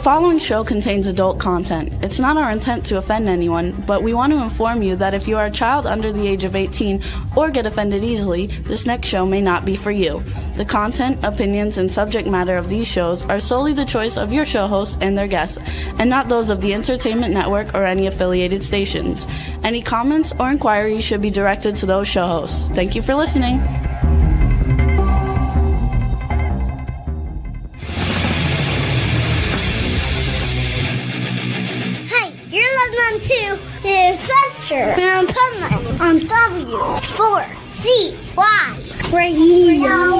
following show contains adult content. It's not our intent to offend anyone, but we want to inform you that if you are a child under the age of 18 or get offended easily, this next show may not be for you. The content, opinions, and subject matter of these shows are solely the choice of your show hosts and their guests, and not those of the Entertainment Network or any affiliated stations. Any comments or inquiries should be directed to those show hosts. Thank you for listening. To the Adventures of Pipeman on W4CY Radio.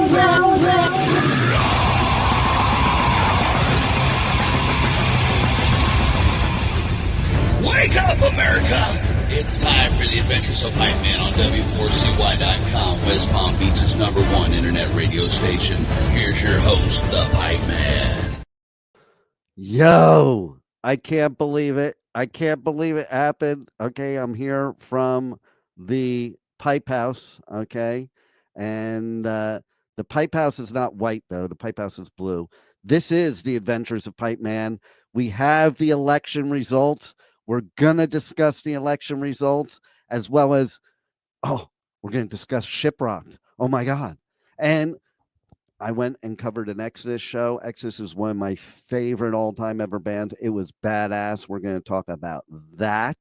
Wake up, America! It's time for the Adventures of Pipeman on W4CY.com, West Palm Beach's #1 internet radio station. Here's your host, the Pipeman. Yo, I can't believe it. I can't believe it happened. Okay, I'm here from the Pipe House, okay? And the Pipe House is not white, though. The Pipe House is blue. This is the Adventures of Pipeman. We have the election results. We're going to discuss the election results, as well as, we're going to discuss Shiprocked. Oh, my God. And I went and covered an Exodus show. Exodus is one of my favorite all-time ever bands. It was badass. We're going to talk about that.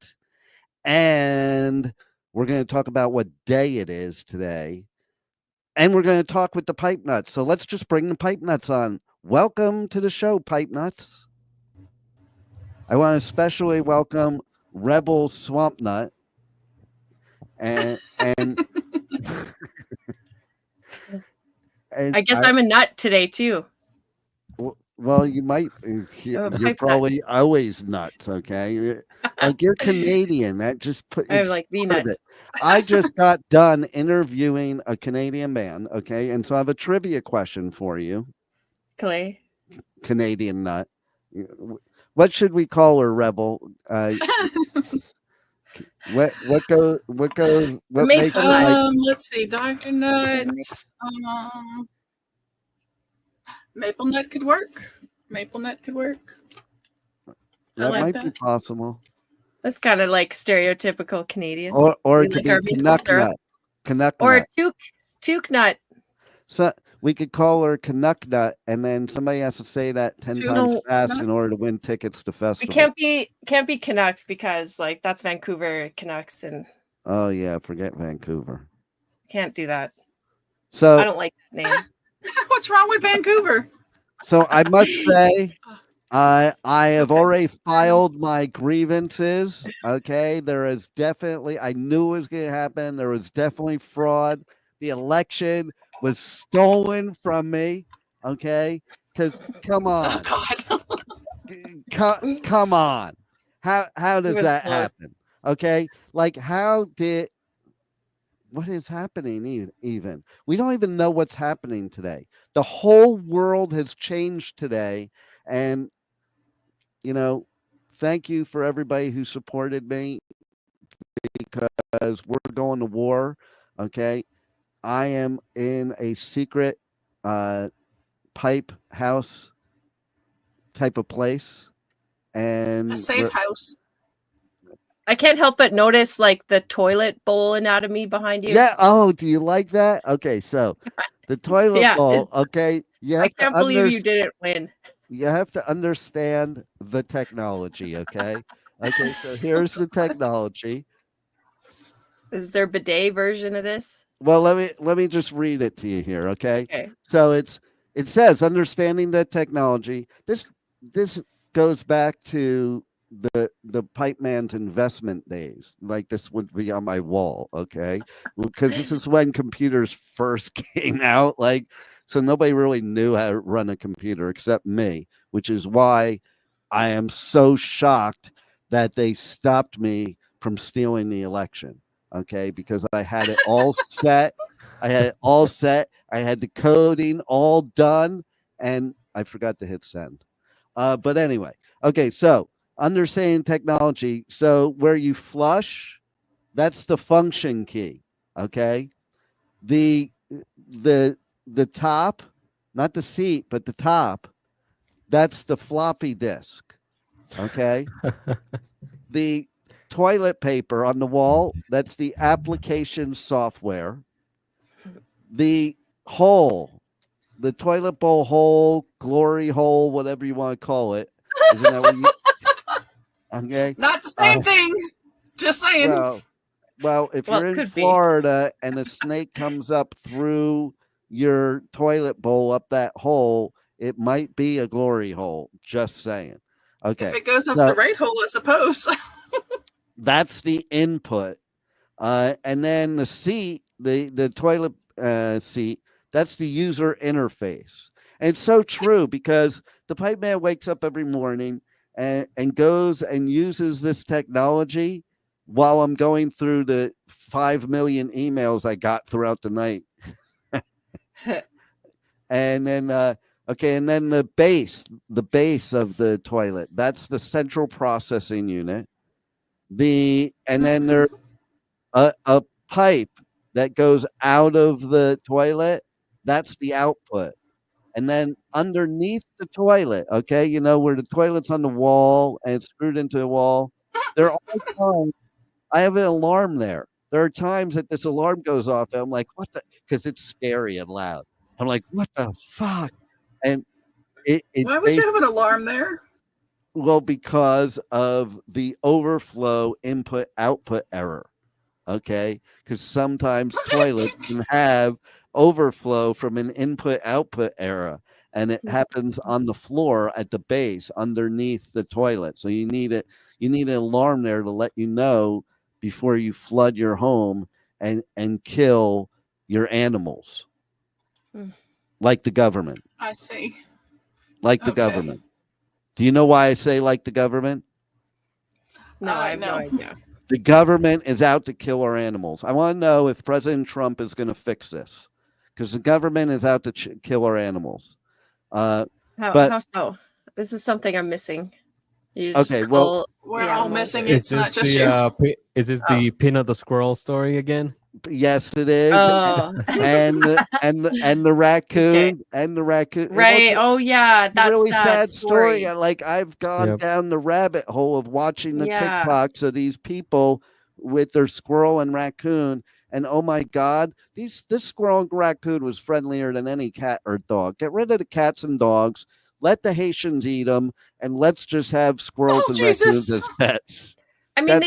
And we're going to talk about what day it is today. And we're going to talk with the Pipe Nuts. So let's just bring the Pipe Nuts on. Welcome to the show, Pipe Nuts. I want to especially welcome Rebel Swamp Nut. And I guess I'm a nut today too. Well, you might. You're probably nut. Always nuts. Okay, like you're Canadian. That just put. I'm like the nut. I just got done interviewing a Canadian man. Okay, and so I have a trivia question for you. Clay. Canadian nut. What should we call her, Rebel? What makes let's see, Dr. Nuts. Maple nut could work. That might be possible. That's kind of like stereotypical Canadian. Or it could be Canuck nut. Canuck or nut. Took nut. So we could call her Canuck nut, and then somebody has to say that 10 times fast in order to win tickets to festival. It can't be Canucks because like that's Vancouver Canucks and. Oh yeah, forget Vancouver. Can't do that. So I don't like that name. What's wrong with Vancouver? So I must say, I have already filed my grievances. Okay, there is definitely. I knew it was going to happen. There was definitely fraud. The election was stolen from me. Okay, because come on, come on. How does that happen? Okay, like what is happening even? We don't even know what's happening today. The whole world has changed today. And, thank you for everybody who supported me because we're going to war. Okay. I am in a secret pipe house type of place. And a safe house. I can't help but notice like the toilet bowl anatomy behind you. Yeah. Oh, do you like that? Okay. So the toilet bowl. Okay. I can't believe you didn't win. You have to understand the technology. Okay. Okay. So here's the technology. Is there a bidet version of this? Well, let me just read it to you here. Okay. Okay. So it says understanding the technology. This goes back to the Pipeman's investment days. Like this would be on my wall, okay? Because this is when computers first came out. Like, so nobody really knew how to run a computer except me, which is why I am so shocked that they stopped me from stealing the election. Okay, because I had it all set. I had the coding all done, and I forgot to hit send. But anyway, okay, so understanding technology. So where you flush, that's the function key. Okay. The top, not the seat, but the top, That's the floppy disk. Okay. The toilet paper on the wall, that's the application software. The hole, the toilet bowl hole, glory hole, whatever you want to call it. Isn't that what you okay? Not the same thing. Just saying. Well, if you're in Florida and a snake comes up through your toilet bowl up that hole, it might be a glory hole. Just saying. Okay. If it goes up the right hole, I suppose. That's the input. And then the seat, the toilet seat, that's the user interface. And it's so true because the pipe man wakes up every morning and goes and uses this technology while I'm going through the 5 million emails I got throughout the night. And then, and then the base of the toilet, that's the central processing unit. And then there's a pipe that goes out of the toilet, that's the output. And then underneath the toilet, okay, you know, where the toilet's on the wall and it's screwed into the wall, there are all times I have an alarm there. There are times that this alarm goes off and I'm like, what the, because it's scary and loud. I'm like, what the fuck? And why would you have an alarm there? Well, because of the overflow input-output error, okay? Because sometimes toilets can have overflow from an input-output error, and it happens on the floor at the base underneath the toilet. So you need an alarm there to let you know before you flood your home and kill your animals, like the government. I see. Like the government. Do you know why I say like the government? No, I have no idea. The government is out to kill our animals. I want to know if President Trump is going to fix this, because the government is out to kill our animals. How so? This is something I'm missing. We're all missing. It's not just you. Is this the Peanut the Squirrel story again? Yes, it is. Oh. and the raccoon and the raccoon. Right. Oh yeah, that's a really sad story. Like I've gone down the rabbit hole of watching the TikToks of these people with their squirrel and raccoon. And oh my God, this squirrel and raccoon was friendlier than any cat or dog. Get rid of the cats and dogs. Let the Haitians eat them, and let's just have squirrels and raccoons as pets. I mean,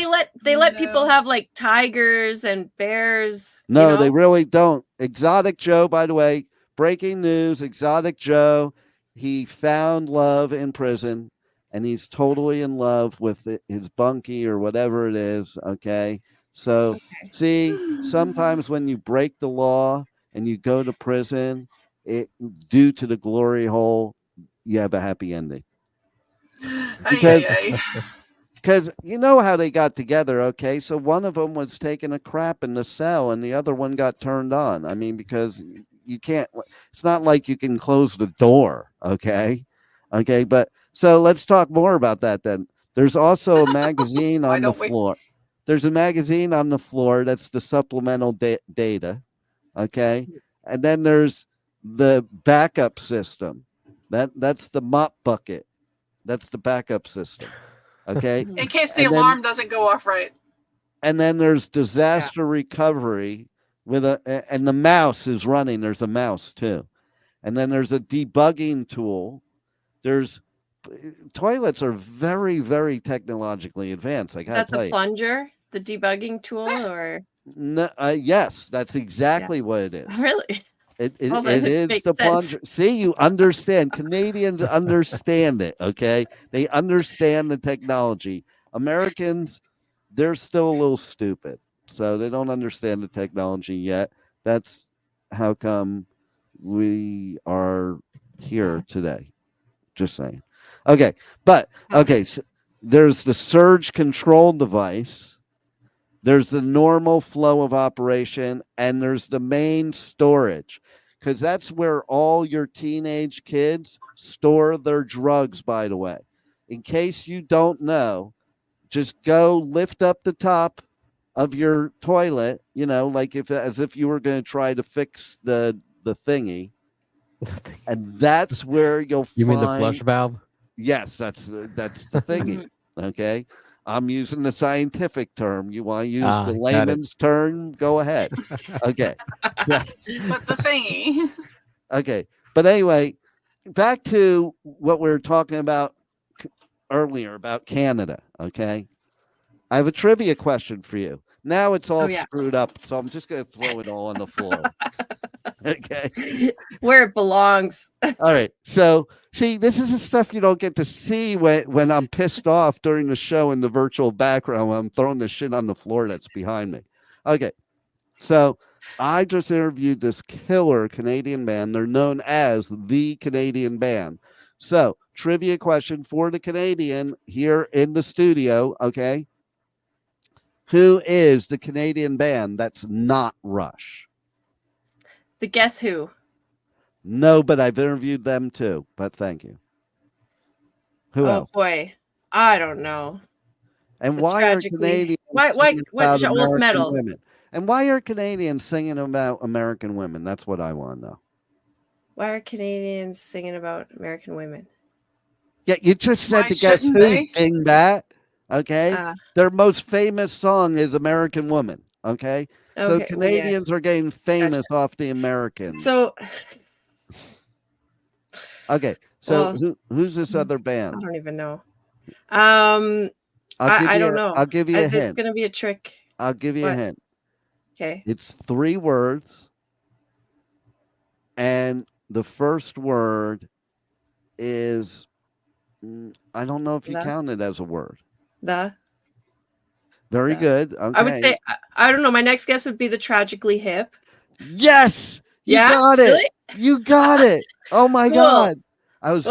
they let people have like tigers and bears. No, they really don't. Exotic Joe, by the way, breaking news, Exotic Joe, he found love in prison, and he's totally in love with his bunkie or whatever it is, okay? So, see, sometimes when you break the law and you go to prison, due to the glory hole, you have a happy ending. Because you know how they got together, okay? So one of them was taking a crap in the cell and the other one got turned on. I mean, because you can't, it's not like you can close the door, okay? Okay, but so let's talk more about that then. There's also a magazine on the floor. There's a magazine on the floor that's the supplemental data, okay? And then there's the backup system. That's the mop bucket. That's the backup system. Okay. In case the alarm doesn't go off right. And then there's disaster recovery and the mouse is running. There's a mouse too. And then there's a debugging tool. Toilets are very, very technologically advanced. Is that the plunger, the debugging tool, or? No, yes, that's exactly what it is. Really? It is the plunger. See, you understand. Canadians understand it, okay? They understand the technology. Americans, they're still a little stupid, so they don't understand the technology yet. That's how come we are here today. Just saying. Okay, so there's the surge control device. There's the normal flow of operation, and there's the main storage, because that's where all your teenage kids store their drugs, by the way. In case you don't know, just go lift up the top of your toilet, like as if you were going to try to fix the thingy, And that's where you'll You find. mean the flush valve? Yes, that's the thingy. Okay. I'm using the scientific term. You want to use the got it. layman's term? Go ahead. Okay. So- But the thingy. okay. But anyway, back to what we were talking about earlier about Canada. Okay. I have a trivia question for you. Now it's all screwed up, so I'm just going to throw it all on the floor. Okay. Where it belongs. All right. So, see, this is the stuff you don't get to see when I'm pissed off during the show in the virtual background when I'm throwing the shit on the floor that's behind me. Okay. So, I just interviewed this killer Canadian band. They're known as the Canadian Band. So, trivia question for the Canadian here in the studio. Okay. Who is the Canadian band that's not Rush? The Guess Who? No, but I've interviewed them too. But thank you. Who else? Oh boy, I don't know. And why are Canadians singing about Joel's American metal? women? And why are Canadians singing about American women? That's what I want to know. Why are Canadians singing about American women? Yeah, you just said Why to Guess shouldn't Who, they? dingbat. Okay, their most famous song is "American Woman." Okay, so Okay, Canadians are getting famous off the Americans. So, okay, so well, who's this other band? I don't even know. I don't know. I'll give you a hint. It's gonna be a trick. I'll give you a hint. Okay. It's 3 words, and the first word is I don't know if you count it as a word. Very good. Okay. I would say I don't know. My next guess would be the Tragically Hip. Yes, you got it. Really? You got it. Oh my God! I was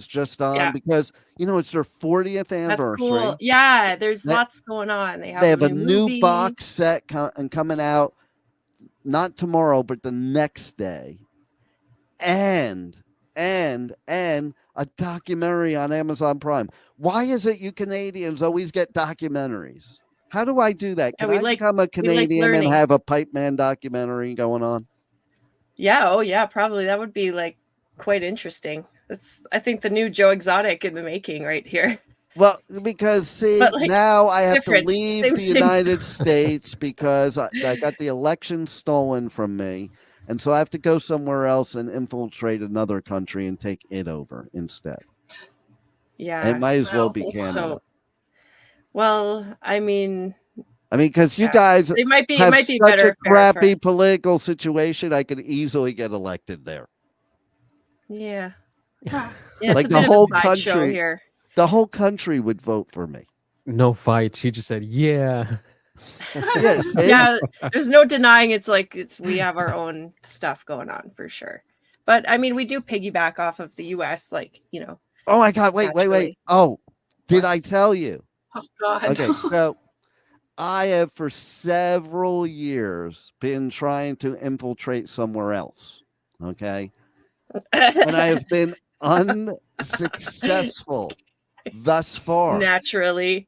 just on because it's their 40th anniversary. That's cool. Yeah, there's lots going on. They have a new new box set coming out not tomorrow, but the next day, and a documentary on Amazon Prime. Why is it you Canadians always get documentaries? How do I do that? Can I become a Canadian and have a Pipeman documentary going on? Yeah. Oh, yeah. Probably that would be quite interesting. I think the new Joe Exotic in the making right here. Well, because now I have to leave the United States because I got the election stolen from me. And so I have to go somewhere else and infiltrate another country and take it over instead. Yeah. It might as well be Canada. I mean, because you guys have such a crappy political situation, I could easily get elected there. Yeah. Like the whole country here. The whole country would vote for me. No fight. She just said, yeah. Yes. Yeah. There's no denying we have our own stuff going on for sure. But I mean, we do piggyback off of the US, Oh my God. Wait. Oh, did I tell you? Oh God. Okay. So I have for several years been trying to infiltrate somewhere else. Okay. And I have been unsuccessful thus far. Naturally.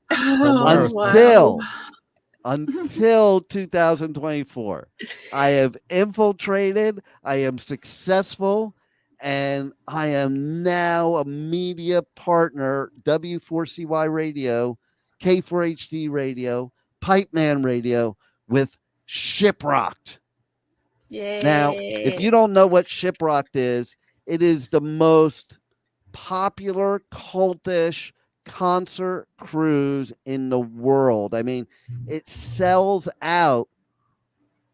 Until 2024. I have infiltrated, I am successful, and I am now a media partner, W4CY Radio, K4HD Radio, Pipeman Radio with Shiprocked. Yay. Now, if you don't know what Shiprocked is, it is the most popular cultish concert cruise in the world. I mean, it sells out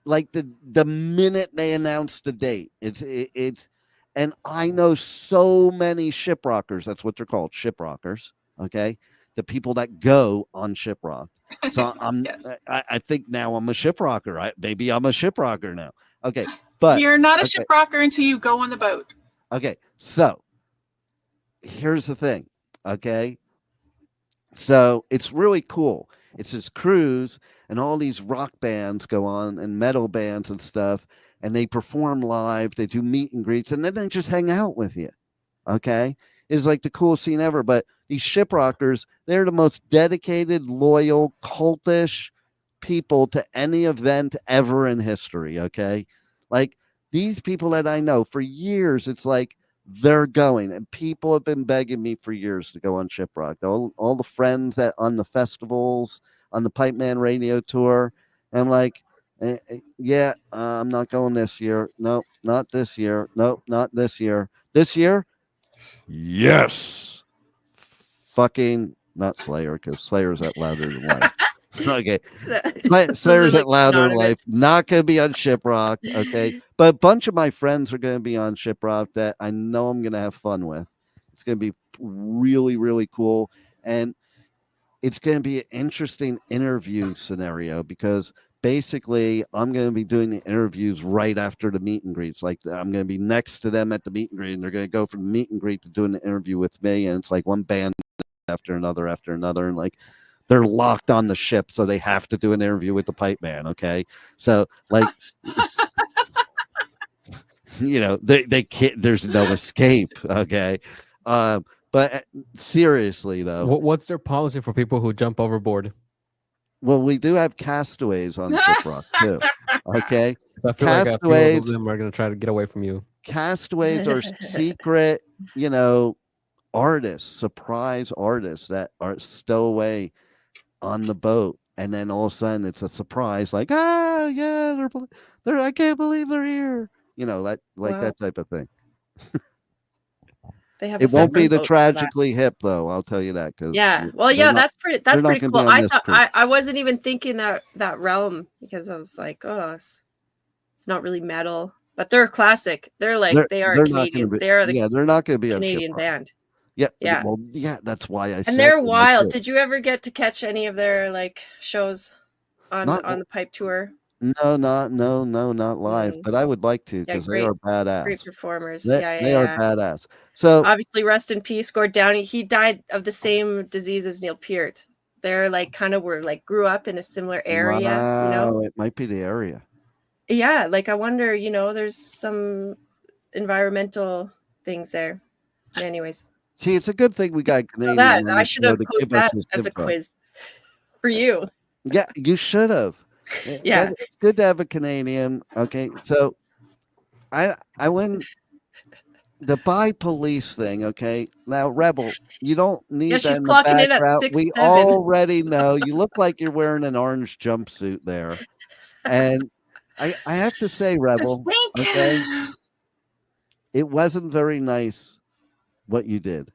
like the minute they announce the date. It's and I know so many shiprockers. That's what they're called, shiprockers. Okay, the people that go on Shiprock. So I think now I'm a shiprocker. Maybe I'm a shiprocker now. Okay, but you're not a shiprocker until you go on the boat. Okay, so here's the thing. Okay, so it's really cool. It's this cruise, and all these rock bands go on, and metal bands and stuff, and they perform live. They do meet and greets, and then they just hang out with you. Okay, it's like the coolest scene ever. But these shiprockers, they're the most dedicated, loyal, cultish people to any event ever in history. Okay, like these people that I know for years, it's like they're going, and people have been begging me for years to go on Shiprocked. All the friends that on the festivals, on the Pipeman Radio Tour, and I'm like, yeah, I'm not going this year. Nope, not this year. Nope, not this year. This year, yes. Fucking not Slayer, because Slayer's at Louder Than Life. Okay. Slayer's at Louder Than Life. Not going to be on Shiprocked. Okay. But a bunch of my friends are going to be on Shiprocked that I know I'm going to have fun with. It's going to be really, really cool. And it's going to be an interesting interview scenario because basically I'm going to be doing the interviews right after the meet and greets. Like I'm going to be next to them at the meet and greet, and they're going to go from the meet and greet to doing the interview with me. And it's like one band after another, and like they're locked on the ship, so they have to do an interview with the Pipeman. Okay, so like they can't. There's no escape. Okay, but seriously though, what's their policy for people who jump overboard? Well, we do have castaways on Shiprocked too. Okay, I feel like a few of them are going to try to get away from you. Castaways are secret, artists, surprise artists that are stowaway on the boat, and then all of a sudden it's a surprise, like yeah, they're I can't believe they're here, that type of thing. They have it won't be the Tragically Hip though, I'll tell you that. That's pretty cool. I thought I wasn't even thinking that realm, because I was like, oh, it's not really metal, but they're classic. They're Canadian. They're not going to be Canadian band. Yeah. Well, yeah, that's why I said. And they're wild. Did you ever get to catch any of their shows on the Pipe tour? No, not live, but I would like to, because they are badass. Great performers. They are badass. So obviously, rest in peace, Gord Downey. He died of the same disease as Neil Peart. They're grew up in a similar area. Wow, it might be the area. Yeah, I wonder. There's some environmental things there. Anyways. See, it's a good thing we got Canadian. I should have posed that as a quiz for you. Yeah, you should have. Yeah, it's good to have a Canadian. Okay, so I went the buy police thing. Okay, now Rebel, you don't need that she's in clocking the in at background. 6'7". We already know you look like you're wearing an orange jumpsuit there, and I have to say, Rebel, okay, it wasn't very nice what you did.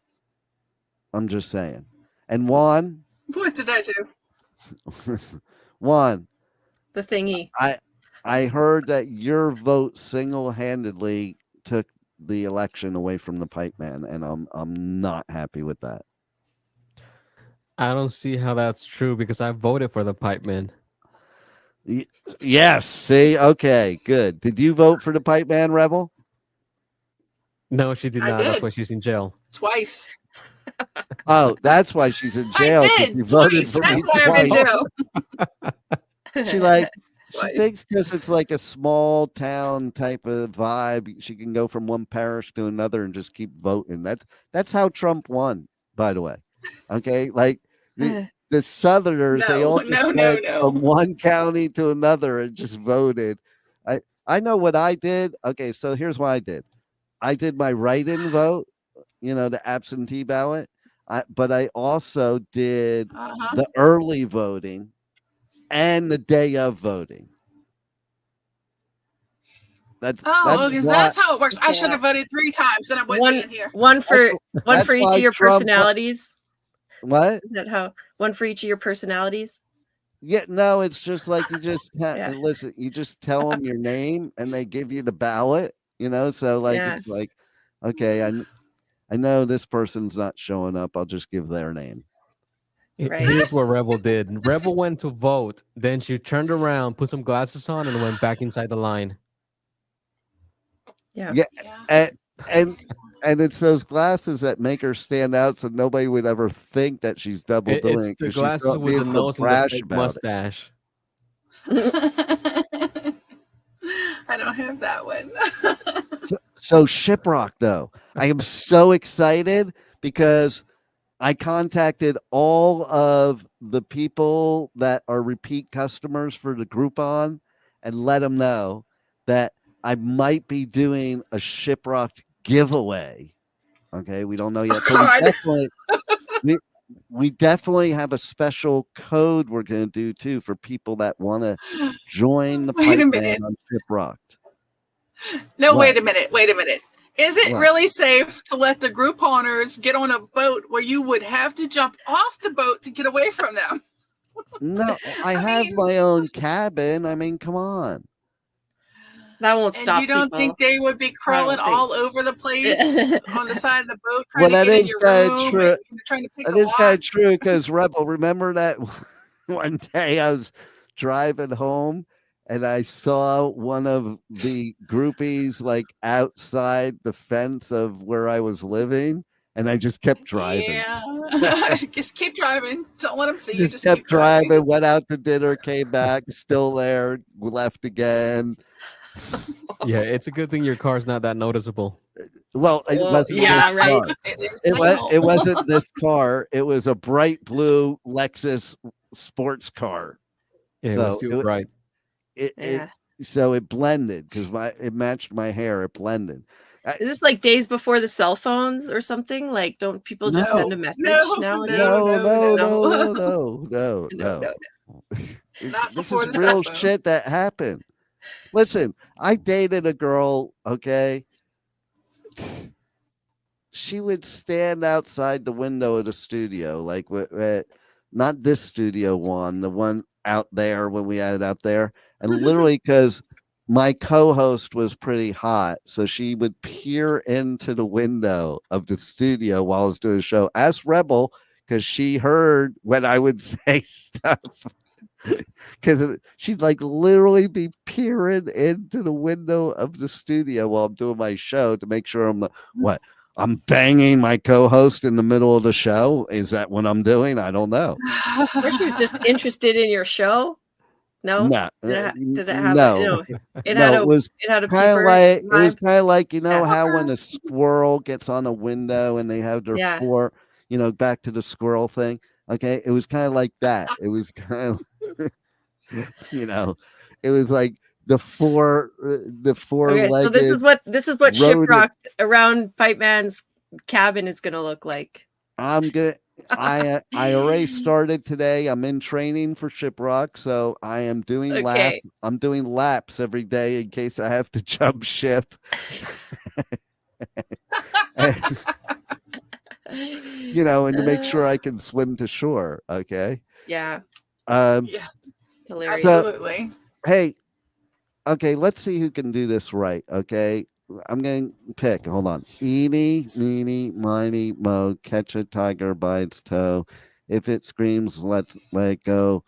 I'm just saying. And Juan, what did I do? Juan, the thingy. I heard that your vote single-handedly took the election away from the Pipeman, and I'm not happy with that. I don't see how that's true, because I voted for the Pipeman. Yes. See. Okay. Good. Did you vote for the Pipeman, Rebel? No, she did not. That's why she's in jail. Twice. Oh, that's why she's in jail. I did. You voted for That's me why I'm in jail. She thinks because it's like a small town type of vibe, she can go from one parish to another and just keep voting. That's how Trump won, by the way. Okay, the Southerners, they all went from one county to another and just voted. I know what I did. Okay, so here's what I did. I did my write-in vote, the absentee ballot, but I also did the early voting and the day of voting. That's how it works. I should have voted 3 times, and I wouldn't be in here. One for each of your personalities. What? Is that how? One for each of your personalities? Yeah, no, it's just like you just listen. You just tell them your name, and they give you the ballot. So it's like, okay, I know this person's not showing up. I'll just give their name. Right. Here's what Rebel did. Rebel went to vote. Then she turned around, put some glasses on, and went back inside the line. Yeah. And it's those glasses that make her stand out, so nobody would ever think that she's double doing. It's the glasses with the nose and the fake mustache. I don't have that one. So Shiprocked, though, I am so excited because I contacted all of the people that are repeat customers for the Groupon and let them know that I might be doing a Shiprocked giveaway. Okay, we don't know yet. We definitely have a special code we're going to do too for people that want to join the Pipeman on Shiprocked. No, wait a minute. Is it really safe to let the group owners get on a boat where you would have to jump off the boat to get away from them? No, I have my own cabin. I mean, come on. That won't stop. You don't think they would be crawling all over the place on the side of the boat? Well, that is kind of true. That is kind of true because Rebel, remember that one day I was driving home and I saw one of the groupies like outside the fence of where I was living, and I just kept driving. Yeah, just keep driving. Don't let them see you. Just kept driving. Went out to dinner, came back, still there, left again. Yeah, it's a good thing your car's not that noticeable. Well, it wasn't this car. It wasn't this car. It was a bright blue Lexus sports car. Yeah, so it was too bright. So it blended because it matched my hair. It blended. Is this like days before the cell phones or something? Like, don't people just send a message nowadays? No. This is real shit that happened. Listen, I dated a girl, okay? She would stand outside the window of the studio, like not this studio one, the one out there when we had it out there. And literally, because my co-host was pretty hot, so she would peer into the window of the studio while I was doing a show. Ask Rebel, because she heard when I would say stuff. Because she'd like literally be peering into the window of the studio while I'm doing my show to make sure I'm banging my co-host in the middle of the show. Is that what I'm doing? I don't know. Or she was just interested in your show. No, did it have? No, it was kind of like it was kind of like how when a squirrel gets on a window and they have their four, back to the squirrel thing. Okay, it was kind of like that. It was kind of. It was like the four. Okay, so this is what Shiprocked around Pipeman's cabin is going to look like. I'm good. I already started today. I'm in training for Shiprocked, so I am doing laps. I'm doing laps every day in case I have to jump ship. and to make sure I can swim to shore. Okay. Yeah. Hilarious. Absolutely. Hey, okay, let's see who can do this right. Okay, I'm going to pick. Hold on. Eeny, meeny, miny, mo, catch a tiger by its toe. If it screams, let's let it go.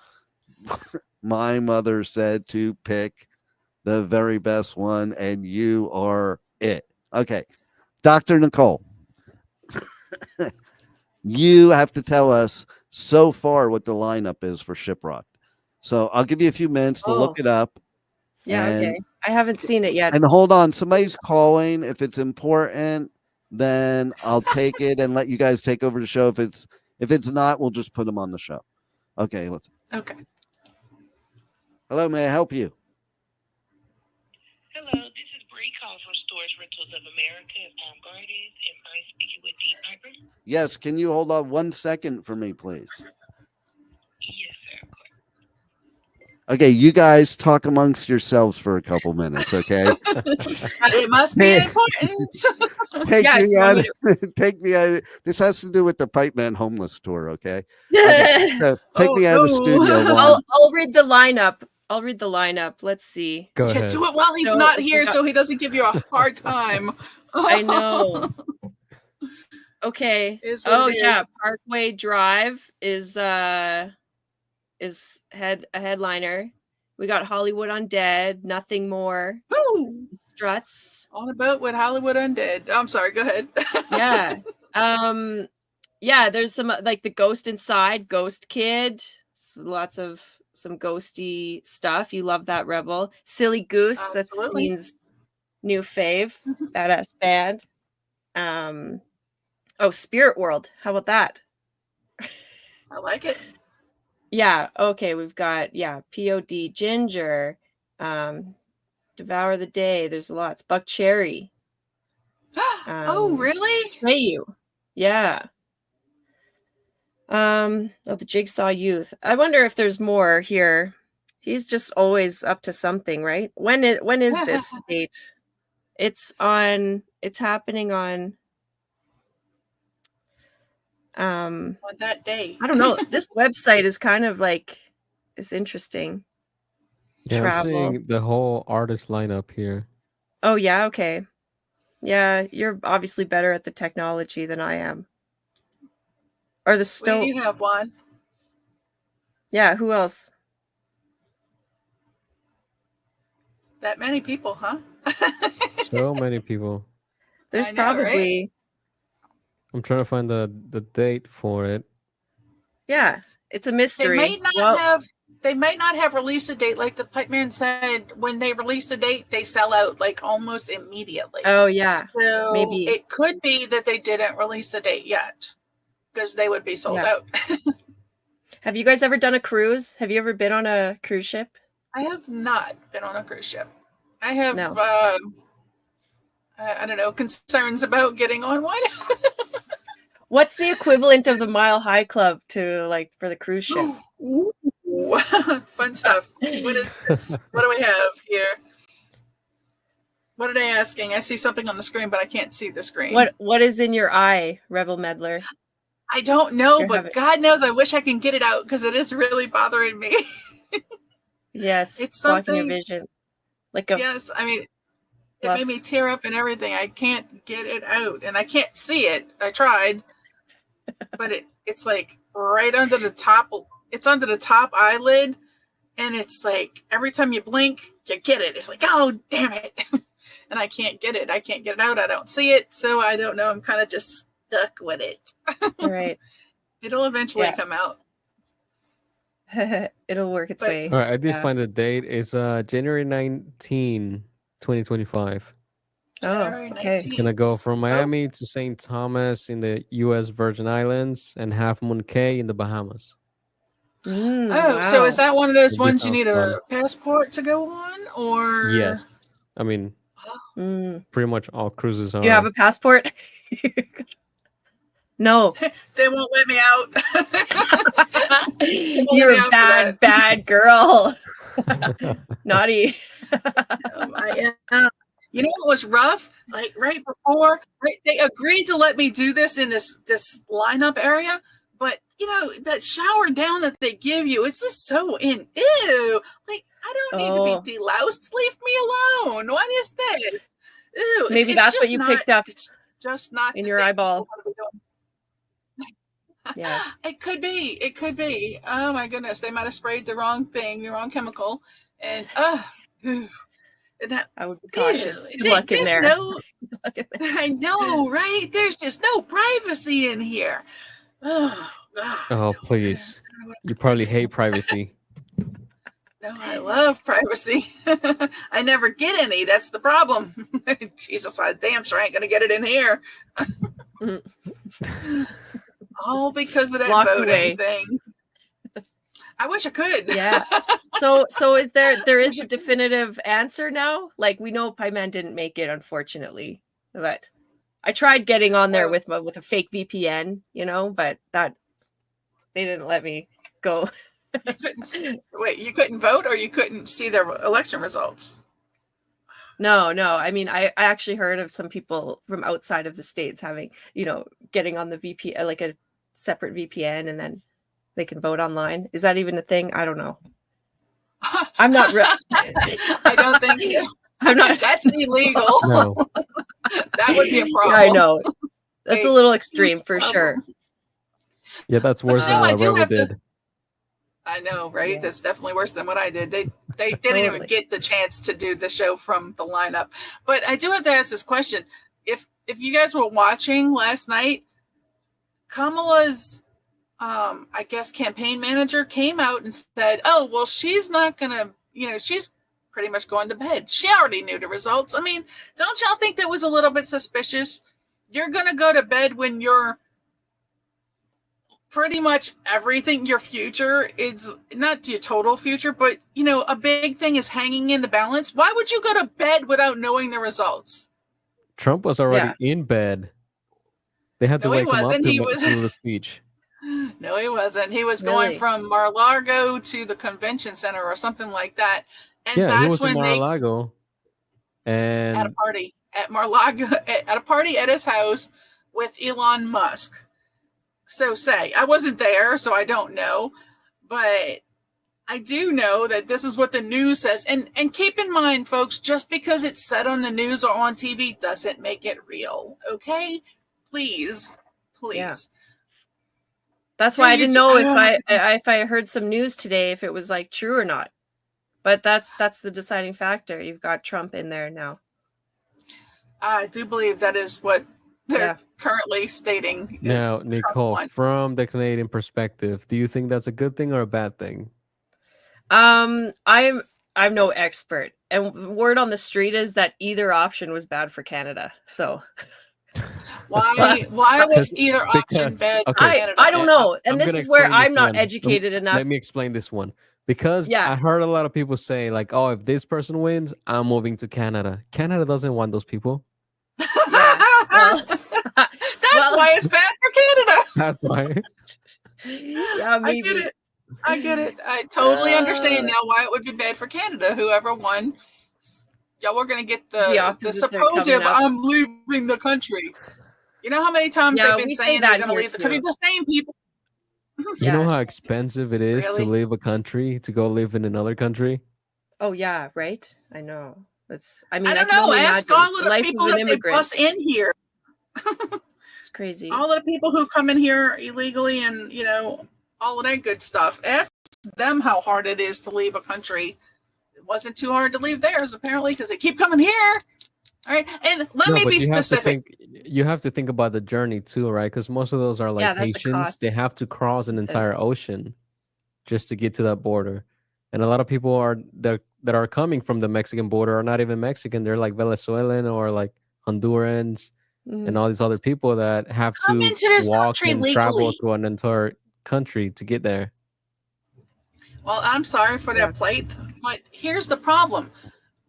My mother said to pick the very best one, and you are it. Okay, Dr. Nicole, you have to tell us so far what the lineup is for Shiprocked. So I'll give you a few minutes to look it up. Yeah, okay. I haven't seen it yet. And hold on, somebody's calling. If it's important, then I'll take it and let you guys take over the show. If it's not, we'll just put them on the show. Okay, let's. Okay. Hello, may I help you? Hello, this is Bree calling from Storage Rentals of America in Palm Gardens. Am I speaking with Dean Piper? Yes. Can you hold on 1 second for me, please? Yes, sir. Okay, you guys talk amongst yourselves for a couple minutes, okay? It must be important. Take me out. This has to do with the Pipeman homeless tour, okay? So take me out of the studio. I'll read the lineup. Let's see. Go ahead. Do it while he's not here, so he doesn't give you a hard time. I know. Okay. Parkway Drive is a headliner. We got Hollywood Undead, Nothing More. Woo! Struts. On a boat with Hollywood Undead. I'm sorry, go ahead. Yeah. There's some like the Ghost Inside, Ghost Kid. Lots of some ghosty stuff. You love that, Rebel. Silly Goose, that's Dean's new fave. Badass band. Spirit World. How about that? I like it. Yeah, okay, we've got POD Ginger, Devour the Day. There's lots. Buck Cherry. Oh, really? Betray You. Yeah. The Jigsaw Youth. I wonder if there's more here. He's just always up to something, right? When is this date? It's happening on that day. I don't know. This website is kind of like, it's interesting. Yeah, Travel. I'm seeing the whole artist lineup here. Oh yeah, okay. Yeah, you're obviously better at the technology than I am. Or the stove. We do have one. Yeah, who else? That many people, huh? So many people. There's I know, probably right? I'm trying to find the date for it. Yeah, it's a mystery. They might not have released a date. Like the Pipeman said, when they release a date, they sell out like almost immediately. Oh yeah, so maybe it could be that they didn't release the date yet, because they would be sold out. Have you guys ever done a cruise? Have you ever been on a cruise ship? I have not been on a cruise ship. I have, I don't know, concerns about getting on one. What's the equivalent of the Mile High Club to like for the cruise ship? Ooh. Fun stuff. What is this? What do we have here? What are they asking? I see something on the screen, but I can't see the screen. What is in your eye, Rebel Meddler? I don't know, but God knows I wish I can get it out because it is really bothering me. Yeah, it's blocking your vision. Yes, I mean, it made me tear up and everything. I can't get it out, and I can't see it. I tried, but it's like right under the top. It's under the top eyelid, and it's like every time you blink, you get it. It's like, oh, damn it. And I can't get it. I can't get it out. I don't see it, so I don't know. I'm kind of just stuck with it. Right. It'll eventually come out. It'll work its way. All right, I did find the date. It's January 19, 2025. Oh, okay. It's gonna go from Miami to St. Thomas in the U.S. Virgin Islands and Half Moon Cay in the Bahamas. Wow. So is that one of those ones you need a passport to go on, or? Yes, I mean, pretty much all cruises are. Do you have a passport? No, they won't let me out. You're a bad girl. Naughty. I am. You know what was rough? Like right before, they agreed to let me do this in this lineup area, but you know that shower down that they give you, it's just so ew. Like I don't need to be deloused. Leave me alone. What is this? Ew. Maybe that's what you picked up. It's just not in your eyeball. Yeah, it could be. It could be. Oh my goodness, they might have sprayed the wrong thing, the wrong chemical, and I would be cautious. Good luck in there. I know, right? There's just no privacy in here. Oh, please. You probably hate privacy. No, I love privacy. I never get any. That's the problem. Jesus, I damn sure ain't gonna get it in here. All because of that voting thing. I wish I could. Yeah. So is there is a definitive answer now? Like we know Pipeman didn't make it, unfortunately, but I tried getting on there with a fake VPN, but that they didn't let me go. You couldn't vote, or you couldn't see their election results? No. I mean, I actually heard of some people from outside of the States having, getting on the VPN, like a separate VPN, and then they can vote online. Is that even a thing? I don't know. I'm not. I don't think so. I'm not. That's illegal. No. That would be a problem. I know. That's a little extreme for sure. Yeah, that's worse than what Rebel did. I know, right? Yeah. That's definitely worse than what I did. They didn't even get the chance to do the show from the lineup. But I do have to ask this question. If you guys were watching last night, Kamala's I guess campaign manager came out and said, oh, well, she's not gonna, she's pretty much going to bed. She already knew the results. I mean, don't y'all think that was a little bit suspicious? You're gonna go to bed when you're pretty much everything, your future is not your total future, but a big thing is hanging in the balance. Why would you go to bed without knowing the results? Trump was already in bed. They had to wake him up to do the speech. No, he wasn't. He was going from Mar-a-Lago to the convention center or something like that. And that's he was when in Mar-a-Lago. And at a party at Mar-a-Lago, at a party at his house with Elon Musk. So I wasn't there, so I don't know, but I do know that this is what the news says. And keep in mind, folks, just because it's said on the news or on TV doesn't make it real. Okay? Please. Yeah. That's why I didn't know if I heard some news today, if it was like true or not. But that's the deciding factor. You've got Trump in there now. I do believe that is what they're currently stating. Now, Nicole, from the Canadian perspective, do you think that's a good thing or a bad thing? I'm no expert, and word on the street is that either option was bad for Canada. So why was either option bad for Canada? I don't know, and this is where I'm not educated enough. Let me explain this one. Because I heard a lot of people say, like, oh, if this person wins, I'm moving to Canada. Canada doesn't want those people. That's why it's bad for Canada. That's why. Yeah, maybe. I get it. I totally understand now why it would be bad for Canada. Whoever won, y'all were going to get the supposed I'm leaving the country. You know how many times they've been saying they're going to leave the country? The same people. You know how expensive it is to leave a country, to go live in another country? Oh, yeah, right? I know. I don't know. Ask all of the people that they bus in here. It's crazy. All of the people who come in here illegally and, all of that good stuff. Ask them how hard it is to leave a country. It wasn't too hard to leave theirs, apparently, because they keep coming here. All right. And let me be specific. You have to think about the journey too, right? Because most of those are like Haitians. They have to cross an entire ocean just to get to that border. And a lot of people that are coming from the Mexican border are not even Mexican. They're like Venezuelan or like Hondurans and all these other people that have to walk and travel to an entire country to get there. Well, I'm sorry for that plight, but here's the problem.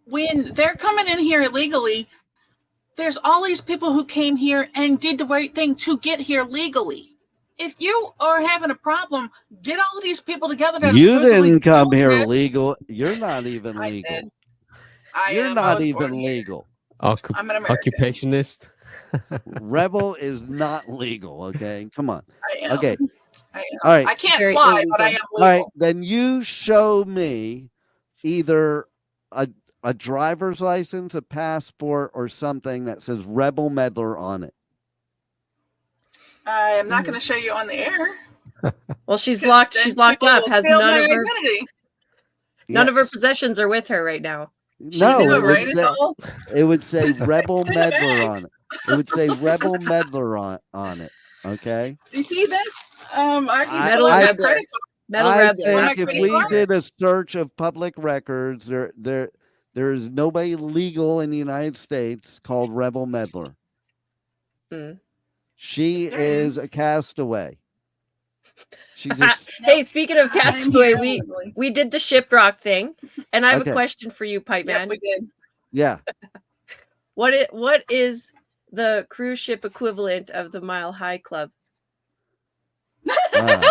When they're coming in here illegally, there's all these people who came here and did the right thing to get here legally. If you are having a problem, get all of these people together. You didn't come here legal. You're not even legal. You're not even legal. I'm an American. Occupationist. Rebel is not legal. Okay, come on. I am. Okay. I am. All right. I can't fly, but I am legal. All right, then you show me either a driver's license, a passport, or something that says Rebel Meddler on it. I am not going to show you on the air. Well, she's locked. She's locked up. Has none of her identity. None of her possessions are with her right now. No, it would say Rebel Meddler on it. It would say Rebel Meddler on it. Okay. Do you see this? I think if we did a search of public records, there is nobody legal in the United States called Rebel Meddler. She is a castaway. She's hey, speaking of castaway, we did the shiprock thing, and I have a question for you, Pipeman. Yeah, we did. Yeah. What is the cruise ship equivalent of the Mile High Club? That's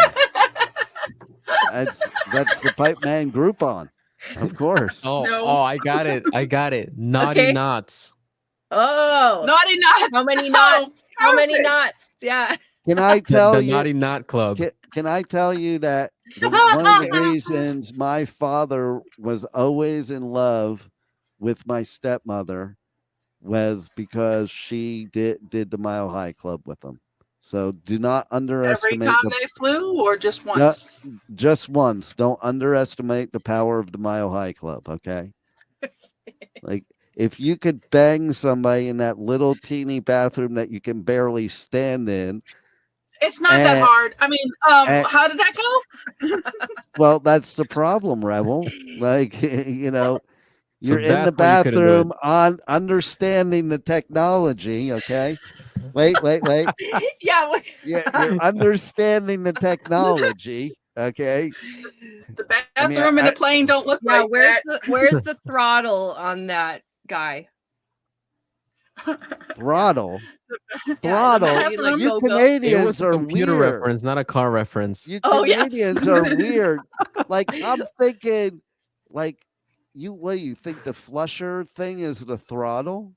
the Pipeman Groupon, of course. I got it. Naughty knots. Oh, naughty knots. How many knots? How many knots? Yeah. Can I tell you? The Naughty Knot Club. Can I tell you that one of the reasons my father was always in love with my stepmother was because she did the Mile High Club with them. So do not underestimate. Every time they flew, or just once? No, just once. Don't underestimate the power of the Mile High Club. Okay. Like, if you could bang somebody in that little teeny bathroom that you can barely stand in. It's not that hard. I mean, how did that go? Well, that's the problem, Rebel. Like, You're in the bathroom on understanding the technology, okay? Wait. Yeah. You're understanding the technology, okay? The bathroom and the plane don't look like that. Where's the throttle on that guy? Throttle. You Canadians are computer weird. Reference, not a car reference. You Canadians are weird. Like I'm thinking, like what do you think the flusher thing is the throttle?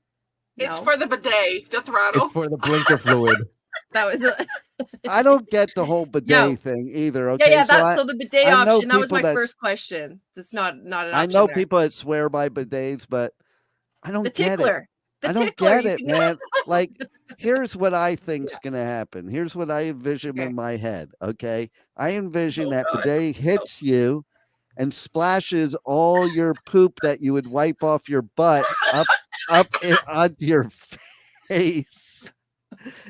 It's for the bidet, the throttle. It's for the blinker fluid. That was. I don't get the whole bidet thing either. Okay, yeah. So the bidet option. That was my first question. That's not an option. I know people that swear by bidets, but I don't get it. I don't get it, man. Like, here's what I think's gonna happen. Here's what I envision in my head. Okay, I envision that bidet hits you and splashes all your poop that you would wipe off your butt onto your face.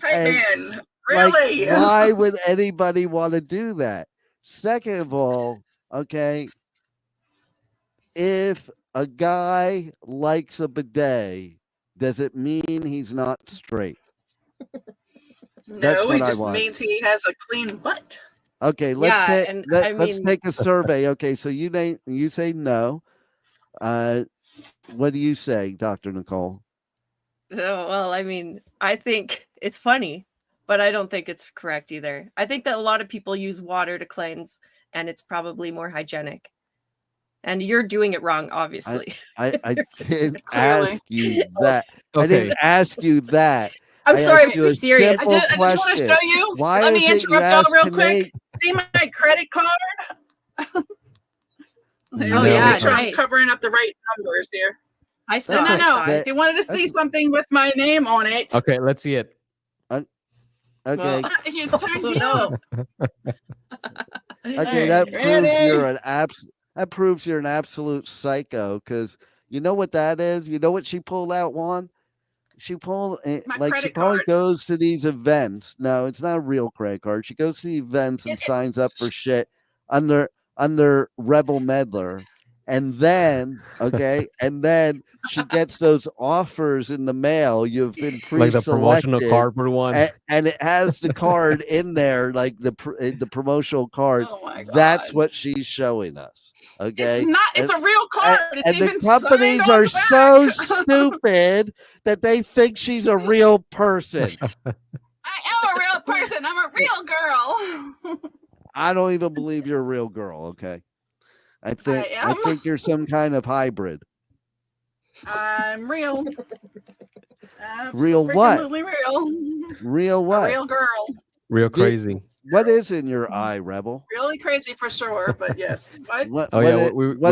Hey, man, really? Like, why would anybody want to do that? Second of all, okay, if a guy likes a bidet, does it mean he's not straight? No, it just means he has a clean butt. Okay, let's take a survey. Okay, so you say no. What do you say, Dr. Nicole? Oh, well, I mean, I think it's funny, but I don't think it's correct either. I think that a lot of people use water to cleanse, and it's probably more hygienic. And you're doing it wrong, obviously. I didn't ask you that. Okay. I didn't ask you that. I'm sorry, I'm serious. I just want to show you. Let me interrupt y'all real quick. See my credit card? Yeah, sure I'm covering up the right numbers here. I saw. No. He wanted to see something with my name on it. Okay, let's see it. Okay. Well, you turned no. Okay, that proves you're an absolute psycho, because you know what that is? You know what she pulled out, Juan? She probably goes to these events. No, it's not a real credit card. She goes to the events and signs up for shit under Rebel Meddler. And then, she gets those offers in the mail. You've been pre-selected, like the promotional cardboard one, and it has the card in there, like the promotional card. Oh my God. That's what she's showing us. Okay, it's not. It's a real card. And the companies are so stupid that they think she's a real person. I am a real person. I'm a real girl. I don't even believe you're a real girl. Okay. I think you're some kind of hybrid. I'm real. Real what? Real. Real what? A real girl. Real crazy. What is in your eye, Rebel? Really crazy for sure, but yes. What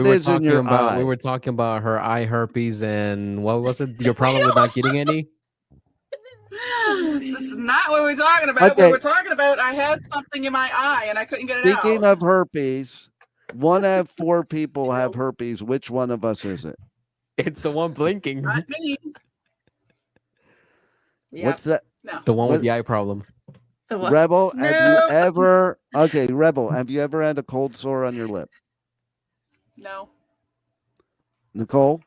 is in your eye? We were talking about her eye herpes, and what was it? Your problem with not getting any? This is not what we're talking about. Okay. What we're talking about, I had something in my eye and I couldn't get it out. Speaking of herpes, 1 out of 4 people have herpes. Which one of us is it? It's the one blinking. Not me. What's that? No. The one with the eye problem. Rebel, have you ever had a cold sore on your lip? No. Nicole?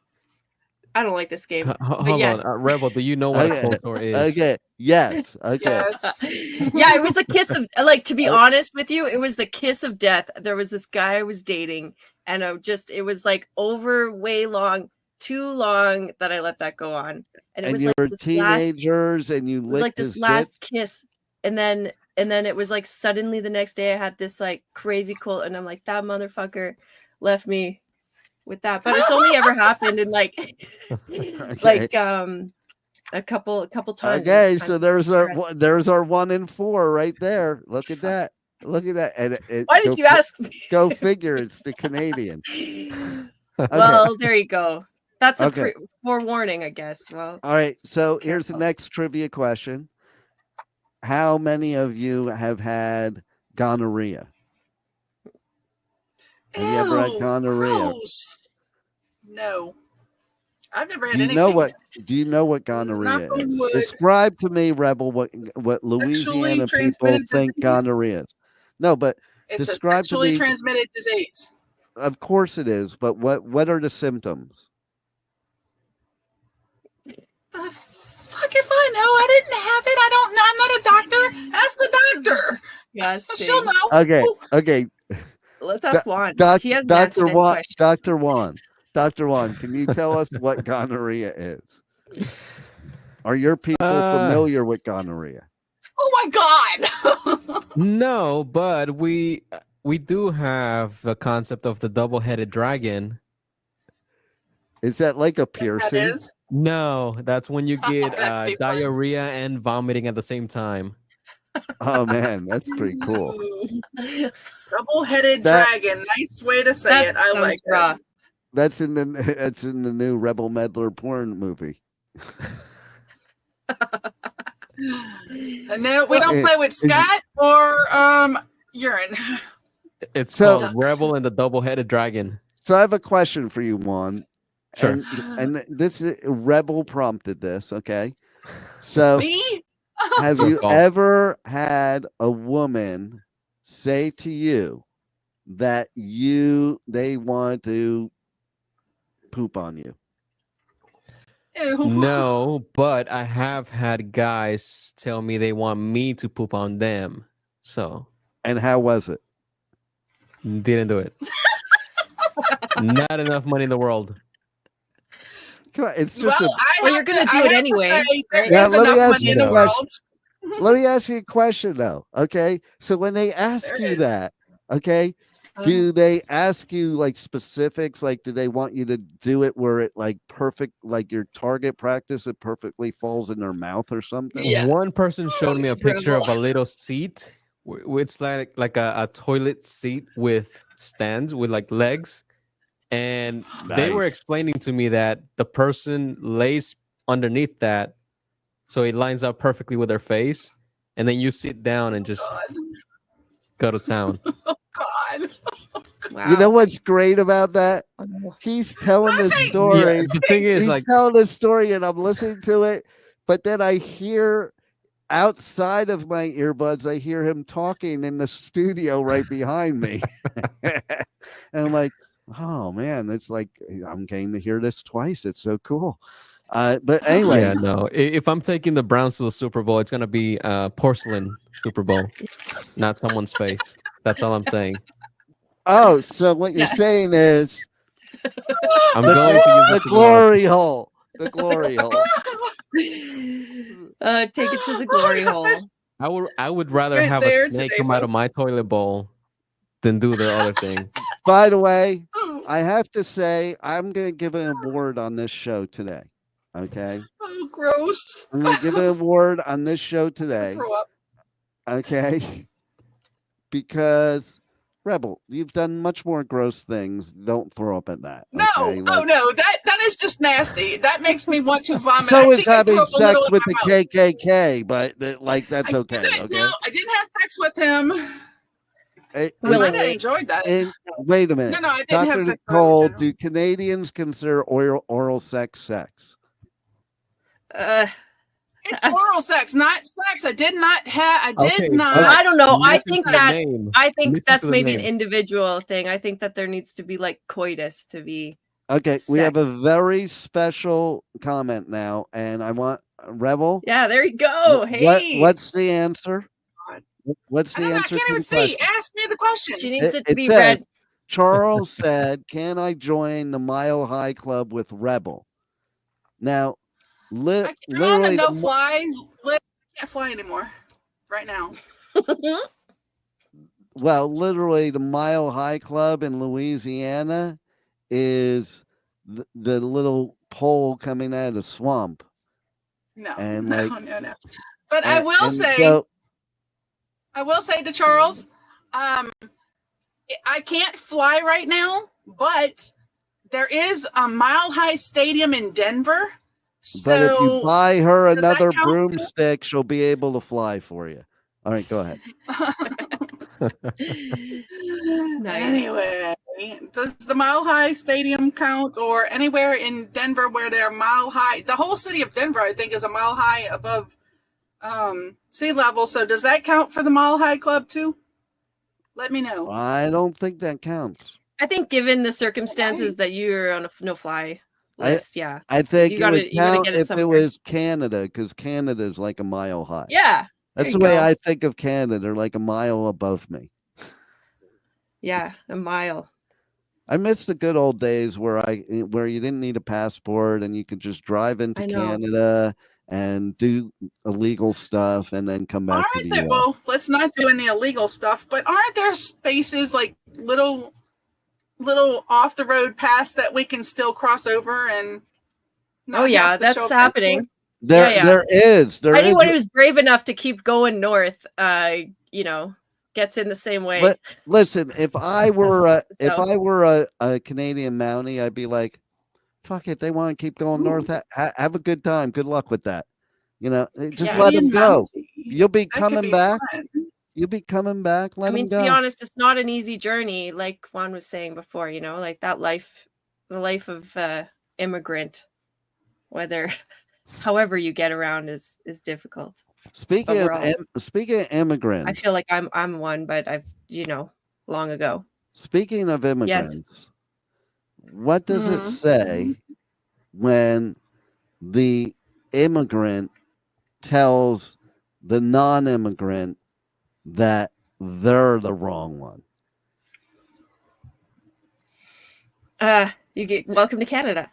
I don't like this game. Hold on. Rebel, do you know what a cold sore is? Okay. Yes. Okay. Yes. Yeah, it was the kiss of, like, to be honest with you, it was the kiss of death. There was this guy I was dating, and it was like too long that I let that go on. And it was you like were teenagers and you was like this last kiss. And then it was like suddenly the next day I had this like crazy cold, and I'm like, that motherfucker left me with that. But it's only ever happened in like a couple times. Okay, so there's our 1 in 4 right there. Look at that. And why did you ask me? Go figure, it's the Canadian. Okay. Well, there you go. That's a forewarning, I guess. Well, all right, so here's the next trivia question. How many of you have had gonorrhea? Have you ever had gonorrhea? Gross. No. I've never had anything. Do you know what gonorrhea is? Describe to me, Rebel, what Louisiana people think gonorrhea is. No, but it's describe a sexually to me. Transmitted disease. Of course it is, but what are the symptoms? Fuck if I know. I didn't have it. I don't know. I'm not a doctor. Ask the doctor. Yes, she'll know. Okay. Let's ask Juan. He has Dr. Juan. Dr. Juan, can you tell us what gonorrhea is? Are your people familiar with gonorrhea? Oh my God! No, but we do have the concept of the double-headed dragon. Is that like a piercing? No, that's when you get diarrhea and vomiting at the same time. Oh man, that's pretty cool. Double-headed dragon. Nice way to say it. I like that. That's in the new Rebel Meddler porn movie. And now we don't play with scat or urine. It's called Rebel and the Double-Headed Dragon. So I have a question for you, Juan. Sure. And this is Rebel prompted this, okay? So me? Have you ever had a woman say to you that they want to poop on you? No, but I have had guys tell me they want me to poop on them. So. And how was it? Didn't do it. Not enough money in the world. It's just you're gonna do it anyway. Yeah, let me ask you a question though. Okay, so when they ask you that, okay, do they ask you like specifics? Like, do they want you to do it where it like perfect, like your target practice, it perfectly falls in their mouth or something? Yeah. One person showed me a picture of a little seat. It's like a toilet seat with stands with like legs. And they were explaining to me that the person lays underneath that, so it lines up perfectly with their face, and then you sit down and just go to town. Oh God! Wow. You know what's great about that? He's telling the story. Yeah, the thing is, he's telling the story, and I'm listening to it, but then I hear outside of my earbuds, I hear him talking in the studio right behind me, and I'm like, oh man, it's like I'm getting to hear this twice. It's so cool. But anyway, yeah, no. If I'm taking the Browns to the Super Bowl, it's gonna be porcelain Super Bowl, not someone's face. That's all I'm saying. Oh, so what you're saying is I'm going to use the glory hole. The glory hole. Take it to the glory hole. I would rather have a snake come out of my toilet bowl than do the other thing. By the way, I have to say I'm going to give an award on this show today. Okay. Oh, gross. I'm going to give an award on this show today. Throw up. Okay. Because Rebel, you've done much more gross things. Don't throw up at that. No, okay? no, that is just nasty. That makes me want to vomit. So is having sex with the KKK, but that's okay. Okay. No, I didn't have sex with him. I enjoyed that. Wait a minute. No, I didn't have sex. Nicole, do Canadians consider oral sex? It's oral sex, not sex. I did not have. not. I don't know. I think that's maybe an individual thing. I think that there needs to be like coitus to be. Okay, sex. We have a very special comment now, and I want Rebel. Yeah, there you go. Hey, what's the answer? What's the answer? I can't even see. Ask me the question. She needs it to be read. Charles said, "Can I join the Mile High Club with Rebel?" Now, literally, no fly. I can't fly anymore right now. Well, literally, the Mile High Club in Louisiana is the little pole coming out of the swamp. No, and no. But I will say to Charles, I can't fly right now, but there is a Mile High Stadium in Denver. But if you buy her another broomstick, she'll be able to fly for you. All right, go ahead. Anyway, does the Mile High Stadium count, or anywhere in Denver where they're mile high? The whole city of Denver, I think, is a mile high above sea level. So does that count for the Mile High Club too? Let me know. I don't think that counts. I think given the circumstances that you're on a no-fly list. Yeah. I think it would count if it was Canada, because Canada is like a mile high. Yeah. That's the way I think of Canada. They're like a mile above me. Yeah, a mile. I miss the good old days where you didn't need a passport and you could just drive into Canada and do illegal stuff and then come back to the US. Well, let's not do any illegal stuff, but aren't there spaces like little off the road paths that we can still cross over and that's happening. There is. Anyone who's brave enough to keep going north, gets in the same way. But listen, if I were a Canadian Mountie, I'd be like, fuck it, they want to keep going north. Have a good time. Good luck with that. Just let them go. You'll be coming back. You'll be coming back. Let them go. To be honest, it's not an easy journey, like Juan was saying before. Like that life, the life of immigrant, however you get around is difficult. Speaking of immigrants, I feel like I'm one, but I've long ago. Speaking of immigrants, what does it say when the immigrant tells the non-immigrant that they're the wrong one? You get welcome to Canada.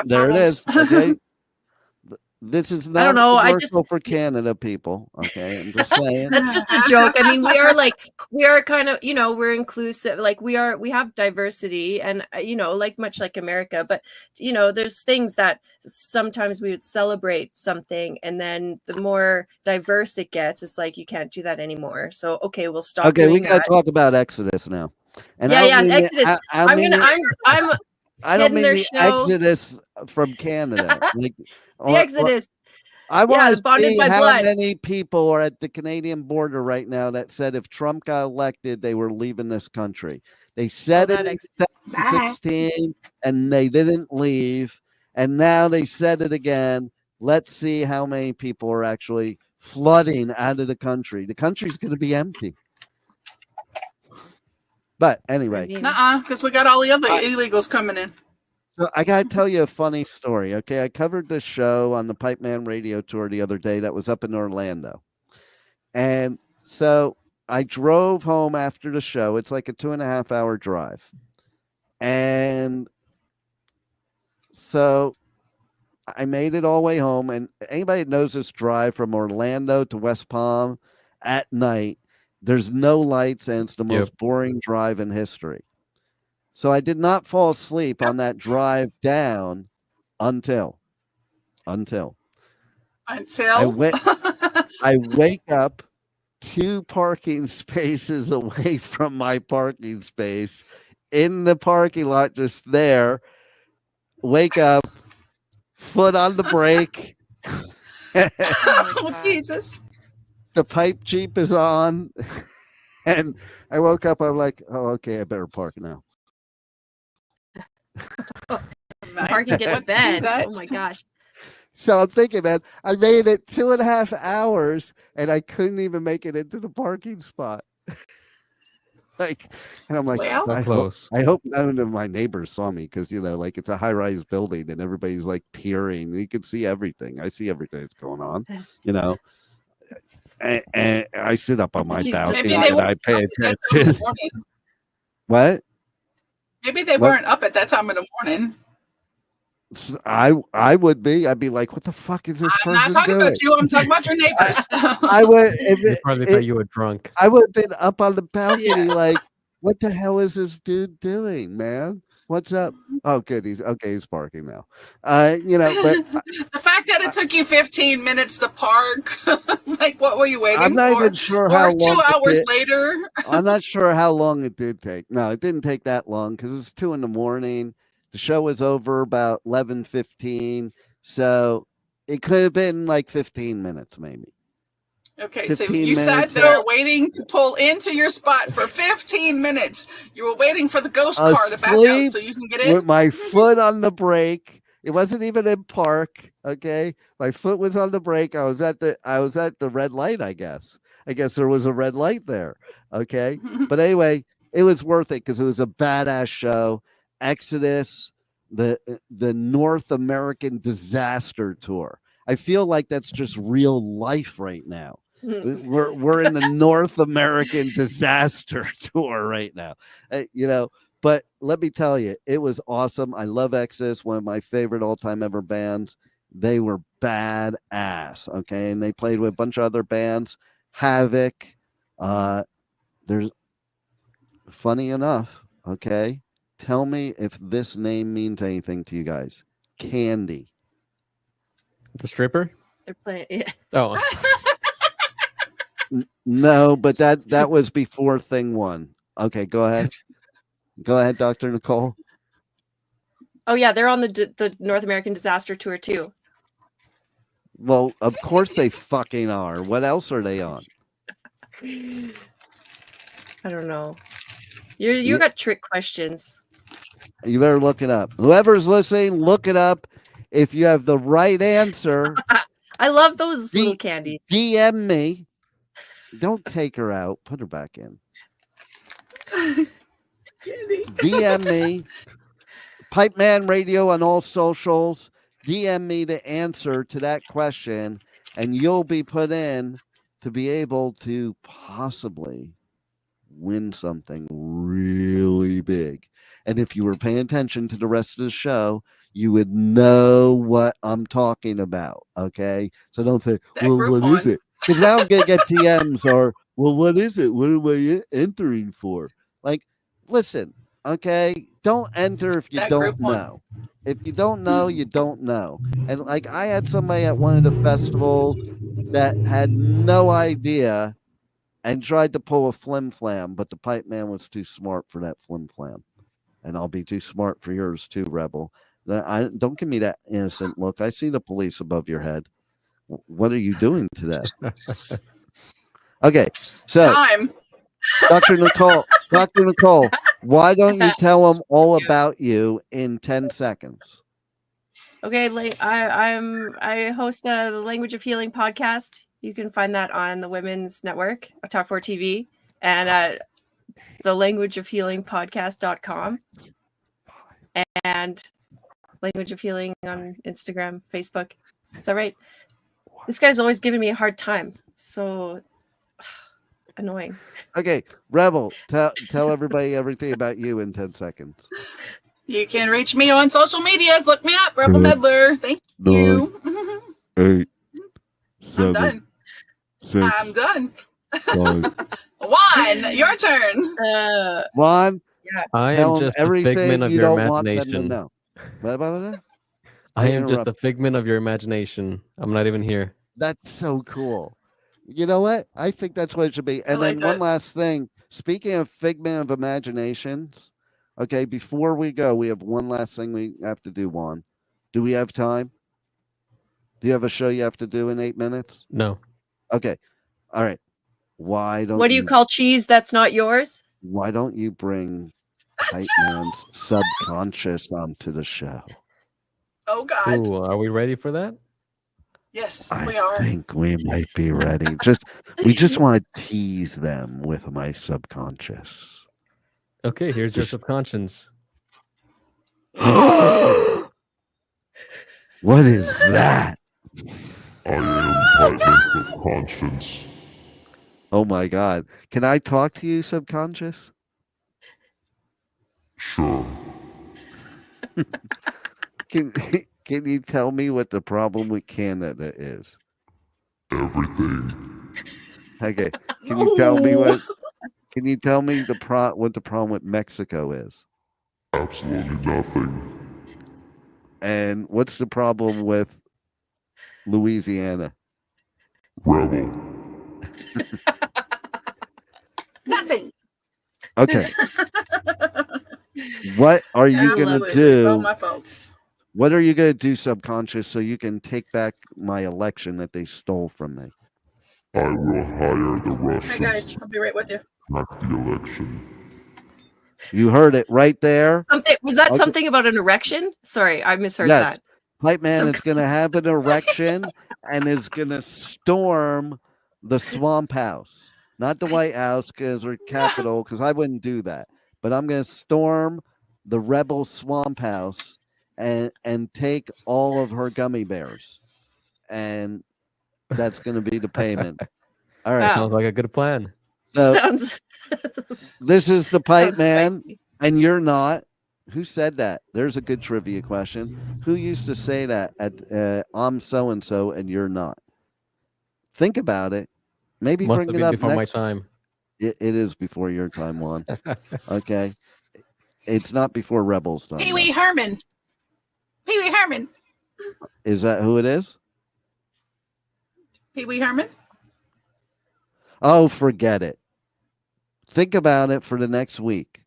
There it is. Okay. This is not commercial for Canada people. Okay, I'm just saying. That's just a joke. I mean, we are kind of, we're inclusive. Like we have diversity and, much like America, but, there's things that sometimes we would celebrate something. And then the more diverse it gets, it's like, you can't do that anymore. So, okay, we'll stop. Okay. We got to talk about Exodus now. And Exodus. I don't mean the Exodus from Canada. The Exodus. I want to see how many people are at the Canadian border right now that said if Trump got elected, they were leaving this country. They said it in 2016 and they didn't leave. And now they said it again. Let's see how many people are actually flooding out of the country. The country's going to be empty. But anyway. Because we got all the other illegals coming in. So I got to tell you a funny story. Okay. I covered this show on the Pipeman Radio Tour the other day that was up in Orlando. And so I drove home after the show. It's like a 2.5 hour drive. And so I made it all the way home. And anybody that knows this drive from Orlando to West Palm at night, there's no lights and it's the most boring drive in history. So I did not fall asleep on that drive down until I wake up 2 parking spaces away from my parking space in the parking lot, just there. Wake up, foot on the brake. Oh, Jesus. The pipe Jeep is on. And I woke up, I'm like, oh, okay, I better park now. Parking, get to bed. Oh my gosh. So I'm thinking, man, I made it 2.5 hours and I couldn't even make it into the parking spot. And I'm like, I hope none of my neighbors saw me because, it's a high-rise building and everybody's like peering. You can see everything. I see everything that's going on, And I sit up on my balcony and I pay attention. What? Maybe they weren't up at that time in the morning. I would be. I'd be like, what the fuck is this person doing? I'm not talking about you. I'm talking about your neighbors. I would. Probably thought you were drunk. I would have been up on the balcony like, what the hell is this dude doing, man? What's up? Oh, good. He's parking now. But the fact that it took you 15 minutes to park, like what were you waiting for? I'm not even sure how long. 2 hours later. I'm not sure how long it did take. No, it didn't take that long because it was 2 a.m. The show was over about 11:15, so it could have been like 15 minutes, maybe. Okay, so you sat there waiting to pull into your spot for 15 minutes. You were waiting for the ghost car to back out so you can get in. With my foot on the brake. It wasn't even in park. Okay, my foot was on the brake. I was at the red light. I guess there was a red light there. Okay, but anyway, it was worth it because it was a badass show. Exodus the North American Disaster Tour. I feel like that's just real life right now. We're in the North American Disaster Tour right now, But let me tell you, it was awesome. I love Exodus, one of my favorite all-time ever bands. They were badass, okay, and they played with a bunch of other bands. Havoc. There's funny enough, okay. Tell me if this name means anything to you guys. Candy. The stripper? They're playing. Yeah. Oh. No, but that was before thing one. Okay, go ahead. Go ahead, Dr. Nicole. Oh yeah, they're on the North American Disaster Tour too. Well, of course they fucking are. What else are they on? I don't know. You got trick questions. You better look it up. Whoever's listening, look it up. If you have the right answer, I love those little candies. DM me. Don't take her out. Put her back in. DM me. Pipeman Radio on all socials. DM me the answer to that question, and you'll be put in to be able to possibly win something really big. And if you were paying attention to the rest of the show, you would know what I'm talking about. Okay. So don't say, what is it? Because now I'm going to get DMs or, well, what is it? What am I entering for? Like, listen, okay. Don't enter if you don't know. If you don't know, you don't know. And like, I had somebody at one of the festivals that had no idea and tried to pull a flim flam, but the pipe man was too smart for that flim flam. And I'll be too smart for yours too, Rebel. Don't give me that innocent look. I see the police above your head. What are you doing today? Okay, so time. Dr. Nicole, why don't you tell them all about you in 10 seconds? Okay, I host the Language of Healing podcast. You can find that on the Women's Network, Talk 4 TV, and at the languageofhealingpodcast.com, and Language of Healing on Instagram, Facebook. Is that right? This guy's always giving me a hard time. So annoying. Okay, Rebel, tell everybody everything about you in 10 seconds. You can reach me on social medias. Look me up, Rebel Meddler. Thank you. 8, 7, I'm done. 6, I'm done. 5. Juan, your turn. Juan, I am just a figment of your imagination. I am just a figment of your imagination. I'm not even here. That's so cool. You know what? I think that's what it should be. And then one last thing. Speaking of figment of imaginations, okay, before we go, we have one last thing we have to do, Juan. Do we have time? Do you have a show you have to do in 8 minutes? No. Okay. All right. Why don't What do you call cheese that's not yours? Why don't you bring Pipeman's subconscious onto the show? Oh, God. Ooh, are we ready for that? Yes, we are. I think we might be ready. We just want to tease them with my subconscious. Okay, here's your subconscious. What is that? I am Pipeman's subconscious. Oh my God. Can I talk to you, subconscious? Sure. Can you tell me what the problem with Canada is? Everything. Okay. Can you tell me what the problem with Mexico is? Absolutely nothing. And what's the problem with Louisiana? Rebel. Nothing. Okay. What are you going to do? Oh, my fault. What are you going to do, subconscious, so you can take back my election that they stole from me? I will hire the Russians. Hey, guys, I'll be right with you. Back the election. You heard it right there. Was that something about an erection? Sorry, I misheard that. Pipeman is going to have an erection and is going to storm the swamp house. Not the White House or Capitol, because I wouldn't do that. But I'm going to storm the rebel swamp house, and take all of her gummy bears, and that's going to be the payment. All right, sounds like a good plan. So this is the Pipeman, and you're not. Who said that? There's a good trivia question. Who used to say that at I'm so and so, and you're not? Think about it. Maybe Must bring have it up before my time. It is before your time, Juan. Okay, it's not before Rebel's time. Pee Wee Herman. Pee Wee Herman. Is that who it is? Pee Wee Herman. Oh, forget it. Think about it for the next week,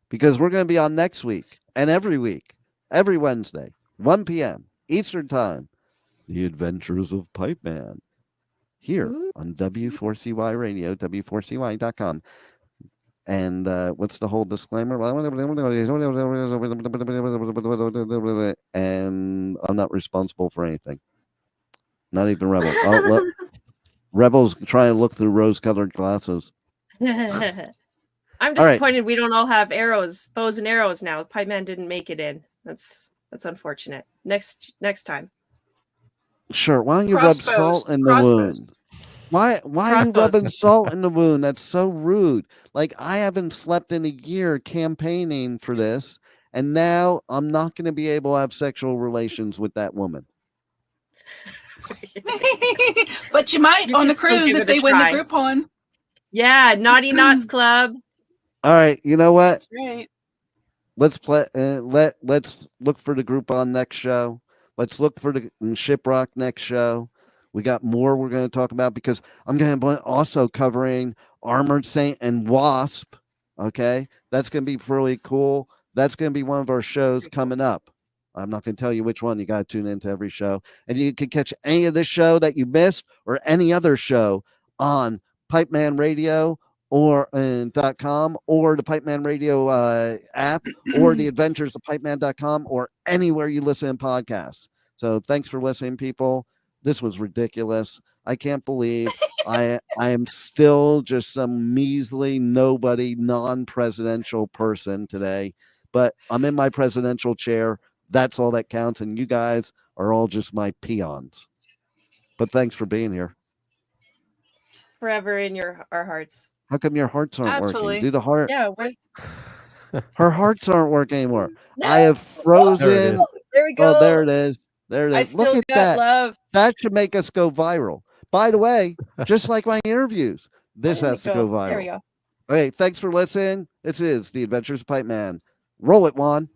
because we're going to be on next week and every week, every Wednesday, 1 p.m. Eastern Time, The Adventures of Pipeman, here on W4CY Radio, W4CY.com. And what's the whole disclaimer? And I'm not responsible for anything. Not even Rebel. Rebel's trying to look through rose-colored glasses. I'm disappointed we don't all have bows and arrows now. Pipeman didn't make it in. That's unfortunate. Next time. Sure. Why don't you rub salt in the wound? Why are you rubbing salt in the wound? That's so rude. Like, I haven't slept in a year campaigning for this, and now I'm not going to be able to have sexual relations with that woman. But you might on the cruise if they win the Groupon. Yeah, Naughty Knots Club. All right, you know what? That's right. Let's play. Let's look for the Groupon next show. Let's look for the Shiprock next show. We got more we're going to talk about, because I'm going to be also covering Armored Saint and W.A.S.P. Okay, that's going to be really cool. That's going to be one of our shows coming up. I'm not going to tell you which one. You got to tune into every show. And you can catch any of this show that you missed or any other show on Pipeman Radio or .com or the Pipeman Radio app or the Adventures of Pipeman.com or anywhere you listen to podcasts. So thanks for listening, people. This was ridiculous. I can't believe I am still just some measly, nobody, non-presidential person today. But I'm in my presidential chair. That's all that counts, and you guys are all just my peons. But thanks for being here. Forever in our hearts. How come your hearts aren't working? Do the heart. Yeah, where's... Her hearts aren't working anymore. No. I have frozen. There we go. Oh, there it is. There it is. I still Look at got that. Love. That should make us go viral. By the way, just like my interviews, this has to go viral. There we go. Okay, thanks for listening. This is The Adventures of Pipeman. Roll it, Juan.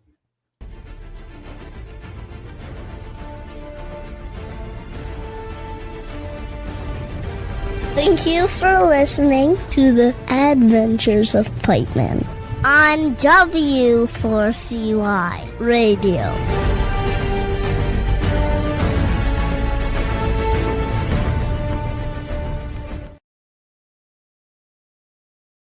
Thank you for listening to The Adventures of Pipeman on W4CY Radio.